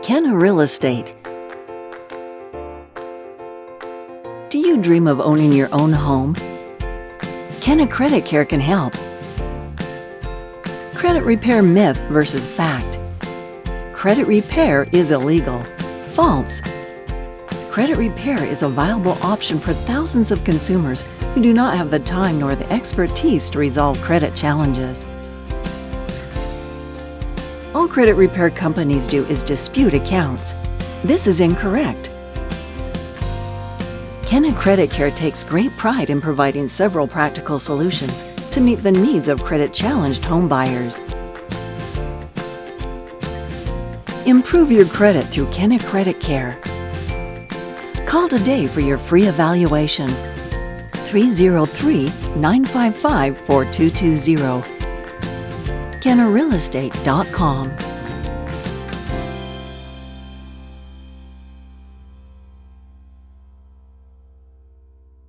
Kenna Real Estate. Do you dream of owning your own home? Kenna Credit Care can help. Credit repair myth versus fact. Credit repair is illegal. False. Credit repair is a viable option for thousands of consumers who do not have the time nor the expertise to resolve credit challenges. All credit repair companies do is dispute accounts. This is incorrect. Kenna Credit Care takes great pride in providing several practical solutions to meet the needs of credit-challenged home buyers. Improve your credit through Kenna Credit Care. Call today for your free evaluation. 303-955-4220. KennaRealEstate.com